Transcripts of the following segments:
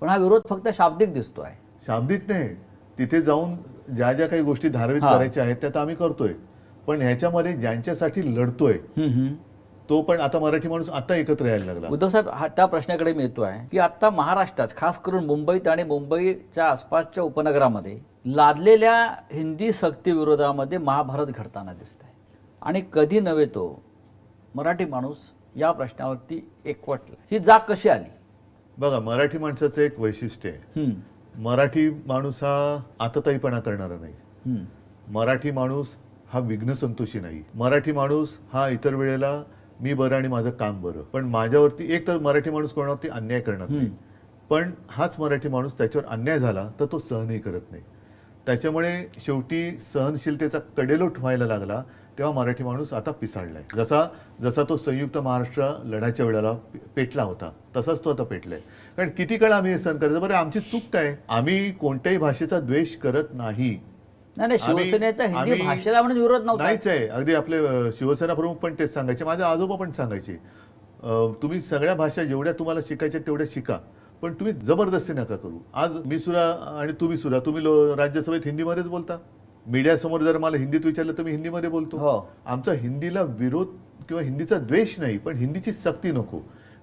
पण हा विरोध फक्त शाब्दिक दिसतोय. शाब्दिक नाही, तिथे जाऊन ज्या ज्या काही गोष्टी धारावित करायच्या आहेत त्या तर आम्ही करतोय, पण ह्याच्यामध्ये ज्यांच्यासाठी लढतोय तो पण आता मराठी माणूस आता एकत्र यायला लागला. उद्धव साहेब, त्या प्रश्नाकडे मी येतोय की आता महाराष्ट्रात खास करून मुंबईत आणि मुंबईच्या आसपासच्या उपनगरामध्ये लादलेल्या हिंदी सक्ती विरोधामध्ये महाभारत घडताना दिसत आहे आणि कधी नव्हे तो मराठी माणूस या प्रश्नावरती एकवटला. ही जाग कशी आली? बघा, मराठी माणसाचं एक वैशिष्ट्य आहे, मराठी माणूस हा आतताईपणा करणारा नाही. मराठी माणूस हा विघ्न संतोषी नाही. मराठी माणूस हा इतर वेळेला मी बरं आणि माझं काम बरं, पण माझ्यावरती एक तर मराठी माणूस कोणावरती अन्याय करणार नाही, पण हाच मराठी माणूस त्याच्यावर अन्याय झाला तर तो सहनही करत नाही. त्याच्यामुळे शेवटी सहनशीलतेचा कडेलोट व्हायला लागला तेव्हा मराठी माणूस आता पिसाळलाय. जसा तो संयुक्त महाराष्ट्र लढाच्या वेळेला पेटला होता तसाच तो आता पेटलाय. कारण किती काळ आम्ही हे सहन करायचं? बरं, आमची चूक काय? आम्ही कोणत्याही भाषेचा द्वेष करत नाही. नाही, शिवसेनेचा हिंदी भाषेला म्हणून विरोध नव्हता. नाहीच आहे. अगदी आपले शिवसेना प्रमुख पण तेच सांगायचे, माझे आजोबा पण सांगायचे, तुम्ही सगळ्या भाषा जेवढ्या तुम्हाला शिकायच्या तेवढ्या शिका, पण तुम्ही जबरदस्ती नका करू. आज मी सुद्धा आणि तुम्ही सुद्धा, तुम्ही राज्यसभेत हिंदीमध्येच बोलता, मीडियासमोर जर मला हिंदीत विचारलं तर मी हिंदीमध्ये बोलतो. आमचा हिंदीला विरोध किंवा हिंदीचा द्वेष नाही, पण हिंदीची सक्ती नको.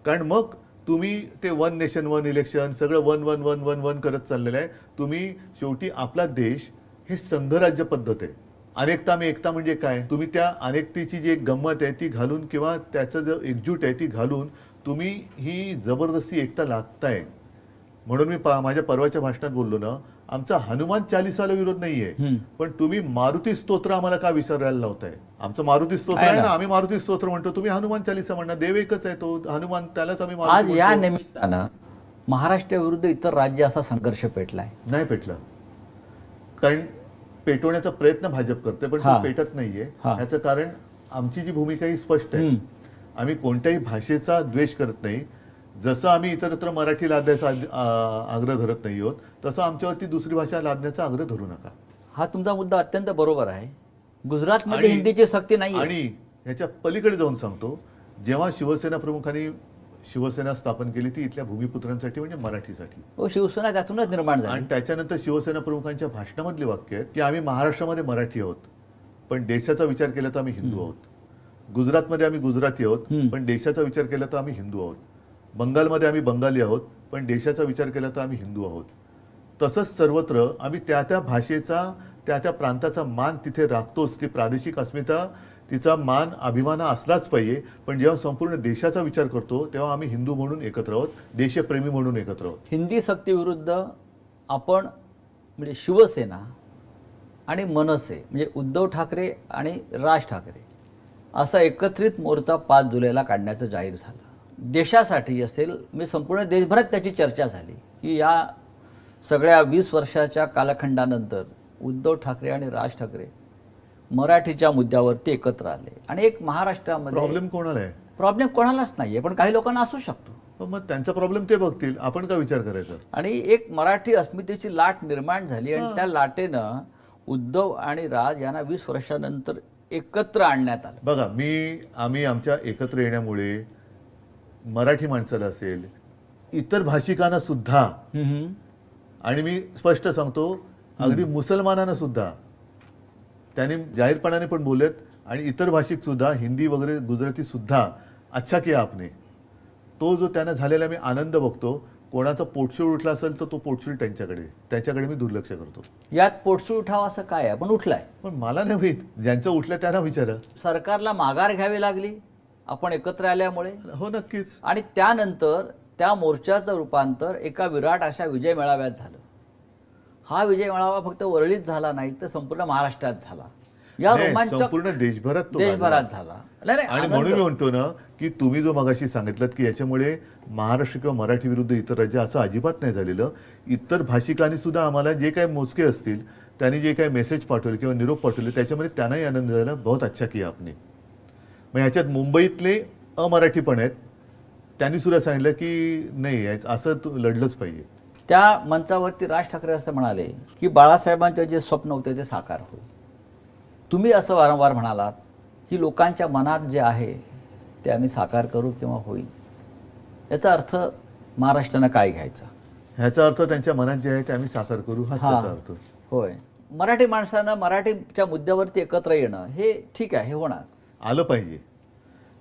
कारण मग तुम्ही ते वन नेशन वन इलेक्शन सगळं one one one one one करत चाललेलं आहे. तुम्ही शेवटी आपला देश हे संघराज्य पद्धत आहे. अनेकता में एकता म्हणजे काय? तुम्ही त्या अनेकतेची जी एक गंमत आहे ती घालून किंवा त्याचं जो एकजूट आहे ती घालून तुम्ही ही जबरदस्ती एकता लादताय. म्हणून मी माझ्या परवाच्या भाषणात बोललो ना, आमचा हनुमान चालिसाला विरोध नाहीये, पण तुम्ही मारुती स्तोत्र आम्हाला का विसरायला लावताय? आमचं मारुती स्तोत्र आहे ना, आम्ही मारुती स्तोत्र म्हणतो, तुम्ही हनुमान चालिसा म्हणणार. देव एकच आहे तो हनुमान, त्यालाच आम्ही मारुती आज या निमित्तानं महाराष्ट्राविरुद्ध इतर राज्य असा संघर्ष पेटलाय? नाही पेटला. कारण पेटवण्याचा प्रयत्न भाजप करते पण तो पेटत नाहीये. ह्याचं कारण आमची जी भूमिका ही स्पष्ट आहे. आम्ही कोणत्याही भाषेचा द्वेष करत नाही. जसं आम्ही इतरत्र मराठी लादण्याचा आग्रह धरत नाही आहोत, तसं आमच्यावरती दुसरी भाषा लादण्याचा आग्रह धरू नका. हा तुमचा मुद्दा अत्यंत बरोबर आहे. गुजरातमध्ये हिंदीची सक्ती नाही. आणि ह्याच्या पलीकडे जाऊन सांगतो, जेव्हा शिवसेना प्रमुखांनी शिवसेना स्थापन केली ती इथल्या भूमिपुत्रांसाठी म्हणजे मराठीसाठी. शिवसेना त्यातूनच निर्माण झाली. आणि त्याच्यानंतर शिवसेना प्रमुखांच्या भाषणामधली वाक्य आहेत की आम्ही महाराष्ट्रामध्ये मराठी आहोत, पण देशाचा विचार केला तर आम्ही हिंदू आहोत. गुजरातमध्ये आम्ही गुजराती आहोत, पण देशाचा विचार केला तर आम्ही हिंदू आहोत. बंगालमध्ये आम्ही बंगाली आहोत, पण देशाचा विचार केला तर आम्ही हिंदू आहोत. तसंच सर्वत्र आम्ही त्या त्या भाषेचा त्या त्या प्रांताचा मान तिथे राखतोच. ती प्रादेशिक अस्मिता, तिचा मान अभिमान असलाच पाहिजे. पण जेव्हा संपूर्ण देशाचा विचार करतो तेव्हा आम्ही हिंदू म्हणून एकत्र आहोत, देशप्रेमी म्हणून एकत्र आहोत. हिंदी सक्तीविरुद्ध आपण म्हणजे शिवसेना आणि मनसे म्हणजे उद्धव ठाकरे आणि राज ठाकरे असा एकत्रित मोर्चा 5 जुलैला काढण्याचं जाहीर झालं. देशासाठी असेल म्हणजे संपूर्ण देशभरात त्याची चर्चा झाली की या सगळ्या 20 वर्षाच्या कालखंडानंतर उद्धव ठाकरे आणि राज ठाकरे मराठीच्या मुद्द्यावरती एकत्र आले. आणि एक महाराष्ट्रामध्ये प्रॉब्लेम कोणाला आहे? प्रॉब्लेम कोणालाच नाहीये, पण काही लोकांना असू शकतो. मग त्यांचा प्रॉब्लेम ते बघतील, आपण का विचार करायचा? आणि एक मराठी अस्मितेची लाट निर्माण झाली आणि त्या लाटेनं उद्धव आणि राज यांना 20 वर्षानंतर एकत्र आणण्यात आलं. बघा, आम्ही आमच्या एकत्र येण्यामुळे मराठी माणसाला असेल, इतर भाषिकांना सुद्धा, आणि मी स्पष्ट सांगतो अगदी मुसलमानांना सुद्धा त्यांनी जाहीरपणाने पण बोलत, आणि इतर भाषिक सुद्धा, हिंदी वगैरे गुजराती सुद्धा, अच्छा किया आपने. तो जो त्यांना झालेला मी आनंद बघतो. कोणाचा पोटशूळ उठला असेल तर तो पोटशूळ त्याच्याकडे मी दुर्लक्ष करतो. यात पोटशूळ उठावा असं काय आहे? पण उठलाय. पण मला नाही माहीत, ज्यांचं उठलं त्यांना विचारा. सरकारला माघार घ्यावी लागली आपण एकत्र आल्यामुळे. हो, नक्कीच. आणि त्यानंतर त्या मोर्चाचं रूपांतर एका विराट अशा विजय मेळाव्यात झालं. हा विजय मेळावा फक्त वरळीत झाला नाही तर संपूर्ण महाराष्ट्रात झाला. या रोमांचक संपूर्ण देशभरात झाला. आणि म्हणून मी म्हणतो ना की तुम्ही जो मगाशी सांगितलं की याच्यामुळे महाराष्ट्र किंवा मराठी विरुद्ध इतर राज्य असं अजिबात नाही झालेलं. इतर भाषिकांनी सुद्धा आम्हाला जे काही मोजके असतील त्यांनी जे काही मेसेज पाठवले किंवा निरोप पाठवले त्याच्यामध्ये त्यांनाही आनंद झाला. बहुत अच्छा किया आपने. मग ह्याच्यात मुंबईतले अमराठी पण आहेत, त्यांनी सुद्धा सांगितलं की नाही असं लढलंच पाहिजे. त्या मंचावरती राज ठाकरे असं म्हणाले की बाळासाहेबांचे जे स्वप्न होते ते साकार होईल. तुम्ही असं वारंवार म्हणालात की लोकांच्या मनात जे आहे ते आम्ही साकार करू किंवा होईल. याचा अर्थ महाराष्ट्रानं काय घ्यायचा? ह्याचा अर्थ त्यांच्या मनात जे आहे ते आम्ही साकार करू हाच हा. त्याचा अर्थ. होय, मराठी माणसानं मराठीच्या मुद्द्यावरती एकत्र येणं हे ठीक आहे, हे होणार. आलं पाहिजे,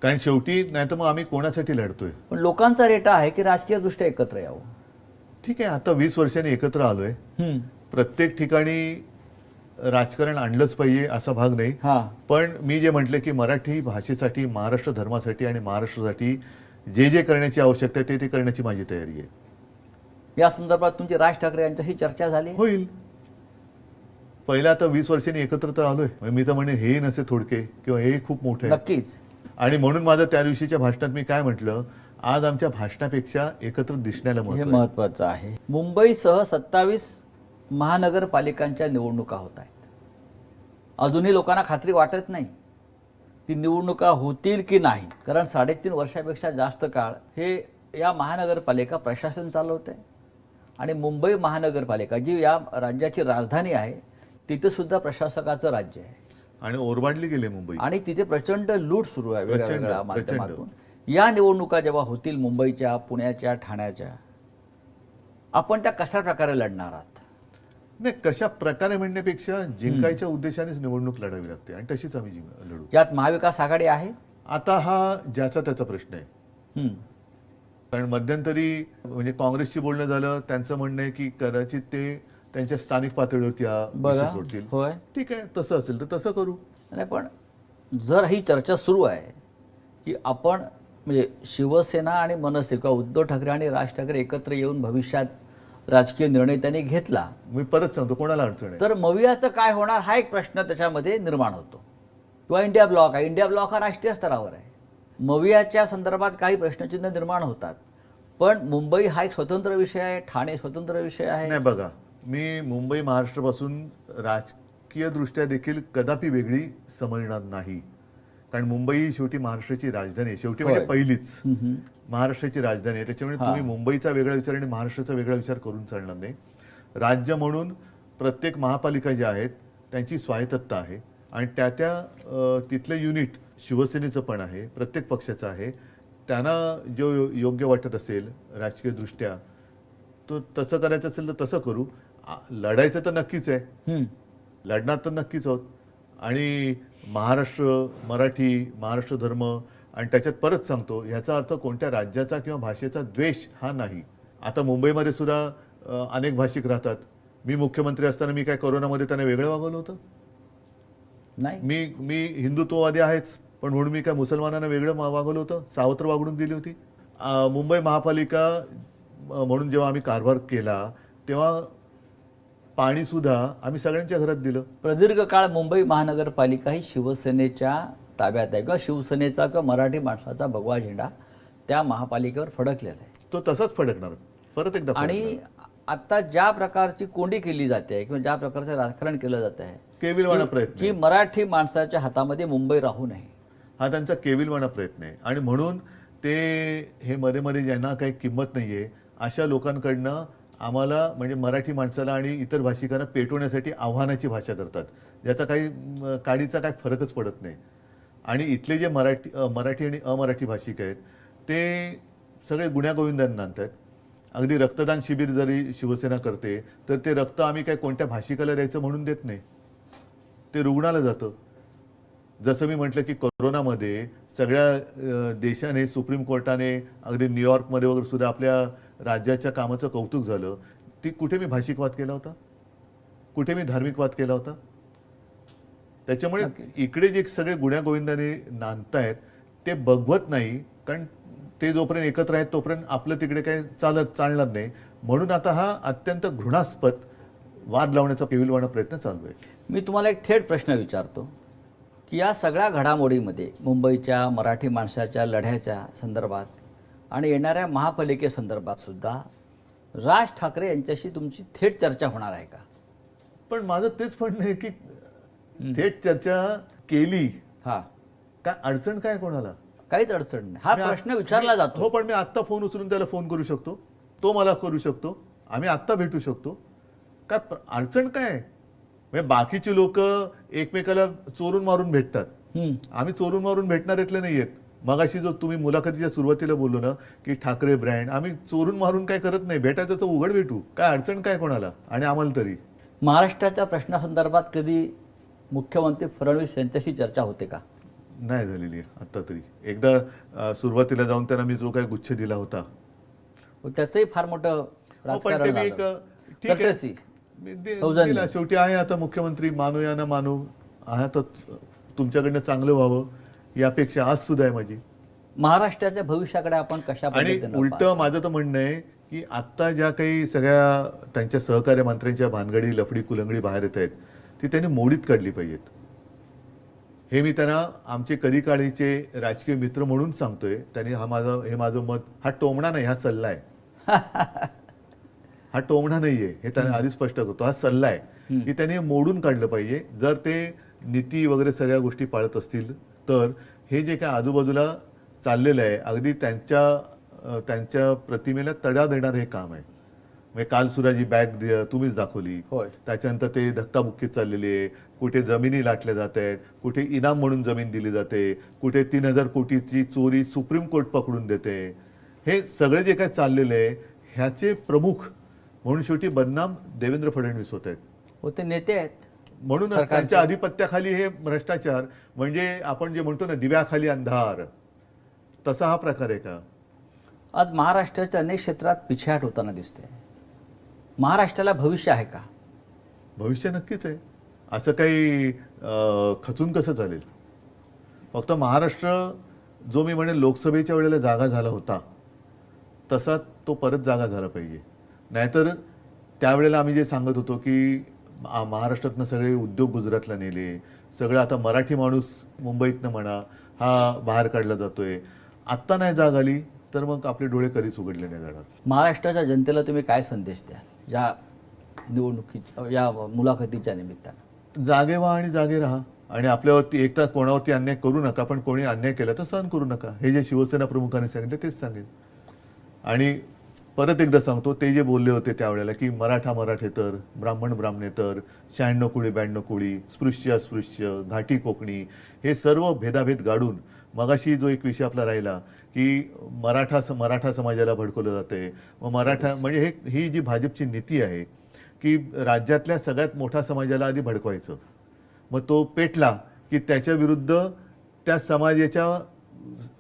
कारण शेवटी नाही तर मग आम्ही कोणासाठी लढतोय. पण लोकांचा रेटा आहे की राजकीयदृष्ट्या एकत्र यावं. ठीक आहे, आता 20 वर्षांनी एकत्र आलोय. प्रत्येक ठिकाणी राजकारण आणलंच पाहिजे असा भाग नाही. हा, पण मी जे म्हटले की मराठी भाषेसाठी, महाराष्ट्र धर्मासाठी आणि महाराष्ट्रासाठी जे जे करण्याची आवश्यकता आहे ते करण्याची माझी तयारी आहे. या संदर्भात तुमची राज ठाकरे यांच्याशी चर्चा झाली? होईल. पहिला आता 20 वर्षांनी एकत्र तर आलोय, मी तर म्हणेन हे नसे थोडके किंवा हे खूप मोठे आहे. नक्कीच. आणि म्हणून माझं त्या दिवशीच्या भाषणात मी काय म्हटलं, आज आमच्या भाषणापेक्षा एकत्र दिसण्याला हे महत्त्व आहे. महत्वाचं आहे. मुंबईसह 27 महानगरपालिकांच्या निवडणुका होत आहेत. अजूनही लोकांना खात्री वाटत नाही की निवडणुका होतील की नाही, कारण 3.5 वर्षापेक्षा जास्त काळ हे या महानगरपालिका प्रशासन चालवते. आणि मुंबई महानगरपालिका जी या राज्याची राजधानी आहे, तिथे सुद्धा प्रशासकाचं राज्य आहे आणि ओरबाडली गेले मुंबई. आणि तिथे प्रचंड लूट सुरू आहे प्रचंड, वेगवेगळ्या माध्यमातून. या निवडणुका जेव्हा होतील मुंबईच्या, पुण्याच्या, ठाण्याच्या, आपण त्या कशा प्रकारे लढणार आहात? नाही, कशा प्रकारे म्हणण्यापेक्षा जिंकायच्या उद्देशानेच निवडणूक लढावी लागते आणि तशीच आम्ही लढू. यात महाविकास आघाडी आहे? आता हा ज्याचा त्याचा प्रश्न आहे. कारण मध्यंतरी म्हणजे काँग्रेसशी बोलणं झालं, त्यांचं म्हणणं आहे की कदाचित ते त्यांच्या स्थानिक पातळीवरती हा विषय सोडतील. होय, ठीक आहे, तसं असेल तर तसं करू. नाही, पण जर ही चर्चा सुरू आहे की आपण म्हणजे शिवसेना आणि मनसे किंवा उद्धव ठाकरे आणि राज ठाकरे एकत्र येऊन भविष्यात राजकीय निर्णय त्यांनी घेतला, मी परत सांगतो, कोणाला अडचण आहे? तर मवियाचं काय होणार हा एक प्रश्न त्याच्यामध्ये निर्माण होतो. किंवा इंडिया ब्लॉक आहे, इंडिया ब्लॉक हा राष्ट्रीय स्तरावर आहे. मवियाच्या संदर्भात काही प्रश्नचिन्ह निर्माण होतात, पण मुंबई हा एक स्वतंत्र विषय आहे, ठाणे स्वतंत्र विषय आहे. नाही, बघा, मी मुंबई महाराष्ट्रापासून राजकीय दृष्ट्या देखील कदापि वेगळी समजणार नाही. कारण मुंबई ही शेवटी महाराष्ट्राची राजधानी आहे, शेवटी म्हणजे पहिलीच महाराष्ट्राची राजधानी आहे. त्याच्यामुळे तुम्ही मुंबईचा वेगळा विचार आणि महाराष्ट्राचा वेगळा विचार करून चालणार नाही. राज्य म्हणून प्रत्येक महापालिका ज्या आहेत त्यांची स्वायत्तता आहे आणि त्या तिथलं युनिट शिवसेनेचं पण आहे, प्रत्येक पक्षाचं आहे. त्यांना जो योग्य वाटत असेल राजकीयदृष्ट्या तो तसं करायचं असेल तर तसं करू. लढायचं तर नक्कीच आहे, लढणार तर नक्कीच आहोत. आणि महाराष्ट्र, मराठी, महाराष्ट्र धर्म आणि त्याच्यात परत सांगतो, ह्याचा अर्थ कोणत्या राज्याचा किंवा भाषेचा द्वेष हा नाही. आता मुंबईमध्ये सुद्धा अनेक भाषिक राहतात. मी मुख्यमंत्री असताना मी काय कोरोनामध्ये त्यांना वेगळं वागवलं होतं? नाही. मी हिंदुत्ववादी आहेच, पण म्हणून मी काय मुसलमानांना वेगळं वागवलं होतं? सावत्र वागणूक दिली होती? मुंबई महापालिका म्हणून जेव्हा आम्ही कारभार केला तेव्हा पाणी सुद्धा आम्ही सगळ्यांच्या घरात दिलं. प्रदीर्घ काळ मुंबई महानगरपालिका ही शिवसेनेच्या ताब्यात आहे किंवा शिवसेनेचा किंवा मराठी माणसाचा भगवा झेंडा त्या महापालिकेवर फडकलेला आहे. तो तसाच फडकणार परत एकदा. आणि आता ज्या प्रकारची कोंडी केली जाते किंवा ज्या प्रकारचं राजकारण केलं जात आहे, केविलवाणा प्रयत्न की मराठी माणसाच्या हातामध्ये मुंबई राहू नये, हा त्यांचा केविलवाणा प्रयत्न आहे. आणि म्हणून ते हे मध्ये मध्ये ज्यांना काही किंमत नाहीये अशा लोकांकडनं आम्हाला म्हणजे मराठी माणसाला आणि इतर भाषिकांना पेटवण्यासाठी आव्हानाची भाषा करतात, ज्याचा काही काडीचा काही फरकच पडत नाही. आणि इथले जे मराठी आणि अमराठी भाषिक आहेत ते सगळे गुण्यागोविंदांना आणतात. अगदी रक्तदान शिबिर जरी शिवसेना करते तर ते रक्त आम्ही काय कोणत्या भाषिकाला द्यायचं म्हणून देत नाही, ते रुग्णाला जातं. जसं मी म्हटलं की कोरोनामध्ये सगळ्या देशाने, सुप्रीम कोर्टाने, अगदी न्यूयॉर्कमध्ये वगैरे सुद्धा आपल्या राज्याच्या कामाचं कौतुक झालं. ती कुठे मी भाषिकवाद केला होता? कुठे मी धार्मिकवाद केला होता? त्याच्यामुळे इकडे जे सगळे गुण्यागोविंदाने नांदतायत ते बघवत नाही, कारण ते जोपर्यंत एकत्र आहेत तोपर्यंत आपलं तिकडे काही चालणार नाही. म्हणून आता हा अत्यंत घृणास्पद वाद लावण्याचा केविलवाणा प्रयत्न चालू आहे. मी तुम्हाला एक थेट प्रश्न विचारतो की या सगळ्या घडामोडीमध्ये मुंबईच्या मराठी माणसाच्या लढ्याच्या संदर्भात आणि येणाऱ्या महापालिकेसंदर्भात सुद्धा राज ठाकरे यांच्याशी तुमची थेट चर्चा होणार आहे का? पण माझं तेच म्हणणं आहे की थेट चर्चा केली काय अडचण काय कोणाला? काहीच अडचण नाही. हा प्रश्न विचारला जातो. हो, पण मी आत्ता फोन उचलून त्याला फोन करू शकतो, तो मला करू शकतो, आम्ही आत्ता भेटू शकतो. काय अडचण काय? म्हणजे बाकीची लोक एकमेकाला चोरून मारून भेटतात, आम्ही चोरून मारून भेटणाऱ्यातले नाही आहेत. मगाशी जो तुम्ही मुलाखतीच्या सुरुवातीला बोललो ना की ठाकरे ब्रँड, आम्ही चोरून मारून काय करत नाही, भेटायचं तर उघड भेटू, काय अडचण काय कोणाला, आणि आम्हाला तरी. महाराष्ट्राच्या प्रश्नासंदर्भात कधी मुख्यमंत्री फडणवीस यांच्याशी चर्चा होते का? नाही झालेली आहे आत्ता तरी. एकदा सुरुवातीला जाऊन त्यांना मी जो काय गुच्छ दिला होता, त्याचंही फार मोठं पण राजकारण ते मी एक झालं. ठीक आहे courtesy, मी सौजन्य. दिला. शेवटी आहे आता मुख्यमंत्री, मानूया ना मानू, आहे तर तुमच्याकडनं चांगलं व्हावं ही अपेक्षा आज सुद्धा आहे माझी. महाराष्ट्राच्या भविष्याकडे आपण कशा आणि पद्धतीनं उलट पाहता? माझं तर म्हणणं आहे की आत्ता ज्या काही सगळ्या त्यांच्या सहकार्य मंत्र्यांच्या भानगडी लफडी कुलंगडी बाहेर येत आहेत ती त्यांनी मोडीत काढली पाहिजेत. हे मी त्यांना आमचे कधी काळीचे राजकीय मित्र म्हणून सांगतोय. त्यांनी हे माझं मत, हा टोमणा नाही, हा सल्ला आहे. हा टोमणा नाहीये, हे त्यांनी आधी स्पष्ट करतो, हा सल्ला आहे की त्यांनी मोडून काढलं पाहिजे. जर ते नीती वगैरे सगळ्या गोष्टी पाळत असतील तर हे जे काय आजूबाजूला चाललेलं आहे अगदी त्यांच्या प्रतिमेला तडा देणारं हे काम आहे. म्हणजे काल सुद्धा जी बॅग तुम्हीच दाखवली, होय. त्याच्यानंतर ते धक्काबुक्की चाललेली आहे, कुठे जमिनी लाटल्या जात आहेत, कुठे इनाम म्हणून जमीन दिली जाते, कुठे 3,000 कोटीची चोरी सुप्रीम कोर्ट पकडून देते. हे सगळे जे काय चाललेलं आहे ह्याचे प्रमुख म्हणून शेवटी बदनाम देवेंद्र फडणवीस होत आहेत. होते नेते आहेत. म्हणूनच त्यांच्या अधिपत्याखाली हे भ्रष्टाचार, म्हणजे आपण जे म्हणतो ना दिव्याखाली अंधार, तसा हा प्रकार आहे का? आज महाराष्ट्राच्या अनेक क्षेत्रात पिछेहाट होताना दिसते. महाराष्ट्राला भविष्य आहे का? भविष्य नक्कीच आहे. असं काही खचून कसं चालेल? फक्त महाराष्ट्र जो मी म्हणेन लोकसभेच्या वेळेला जागा झाला होता तसा तो परत जागा झाला पाहिजे. नाहीतर त्यावेळेला आम्ही जे सांगत होतो की महाराष्ट्रातनं सगळे उद्योग गुजरातला नेले, सगळं आता मराठी माणूस मुंबईतनं म्हणा हा बाहेर काढला जातोय, आत्ता नाही जाग आली तर मग आपले डोळे कधीच उघडले नाही जाणार. महाराष्ट्राच्या जनतेला तुम्ही काय संदेश द्याल या निवडणुकीच्या या मुलाखतीच्या निमित्तानं? जागे व्हा आणि जागे राहा, आणि आपल्यावरती एकदा कोणावरती अन्याय करू नका, पण कोणी अन्याय केला तर सहन करू नका. हे जे शिवसेना प्रमुखांनी सांगितलं तेच सांगेन. आणि परत एकदा सांगतो, ते जे बोलले होते त्यावेळेला की मराठा मराठेतर, ब्राह्मण ब्राह्मणेतर, 96 कुळी 92 कुळी, स्पृश्य अस्पृश्य, घाटी कोकणी, हे सर्व भेदाभेद गाडून मगाशी जो एक विषय आपला राहिला की मराठा समाजाला भडकवलं जातंय. मग मराठा म्हणजे ही जी भाजपची नीती आहे की राज्यातल्या सगळ्यात मोठ्या समाजाला आधी भडकवायचं, मग तो पेटला की त्याच्या विरुद्ध त्या समाजाच्या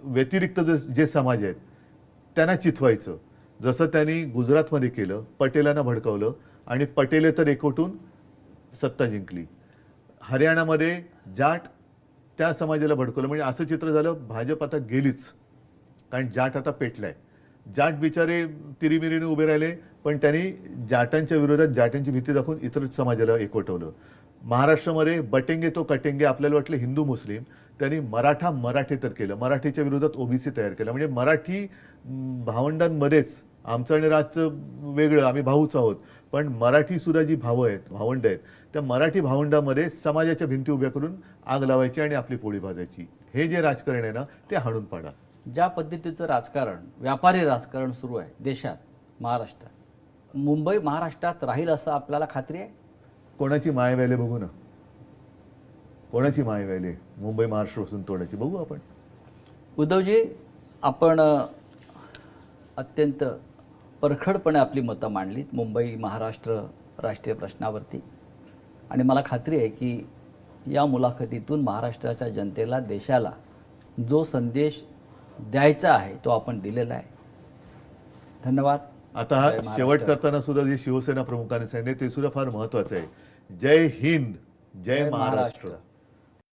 व्यतिरिक्त जे समाज आहेत त्यांना चिथवायचं. जसं त्यांनी गुजरातमध्ये केलं, पटेलांना भडकवलं आणि पटेले तर एकवटून सत्ता जिंकली. हरियाणामध्ये जाट त्या समाजाला भडकवलं, म्हणजे असं चित्र झालं भाजप आता गेलीच, कारण जाट आता पेटलाय. जाट बिचारे तिरीमिरीने उभे राहिले, पण त्यांनी जाटांच्या विरोधात जाटांची भीती दाखवून इतर समाजाला एकवटवलं. महाराष्ट्रामध्ये बटेंगे तो कटेंगे, आपल्याला वाटलं हिंदू मुस्लिम, त्यांनी मराठा मराठेतर केलं, मराठीच्या विरोधात ओबीसी तयार केलं. म्हणजे मराठी भावंडांमध्येच आमचं आणि राजचं वेगळं, आम्ही भाऊच आहोत, पण मराठी सुद्धा जी भावंड आहेत त्या मराठी भावंडामध्ये समाजाच्या भिंती उभ्या करून आग लावायची आणि आपली पोळी भाजायची. हे जे राजकारण आहे ना ते हाणून पाडा. ज्या पद्धतीचं राजकारण, व्यापारी राजकारण सुरू आहे देशात, महाराष्ट्रात, मुंबई महाराष्ट्रात राहील असं आपल्याला खात्री आहे? कोणाची माय व्हायले बघू ना, कोणाची माय व्हायले मुंबई महाराष्ट्रापासून तोडायची बघू आपण. उद्धवजी, आपण अत्यंत परखडपणे आपली मतं मांडलीत मुंबई महाराष्ट्र राष्ट्रीय प्रश्नावरती, आणि मला खात्री आहे की या मुलाखतीतून महाराष्ट्राच्या जनतेला, देशाला जो संदेश द्यायचा आहे तो आपण दिलेला आहे. धन्यवाद. आता हा शेवट करताना सुद्धा जे शिवसेना प्रमुखांनी सांगितले ते सुद्धा फार महत्वाचं आहे. जय हिंद, जय महाराष्ट्र.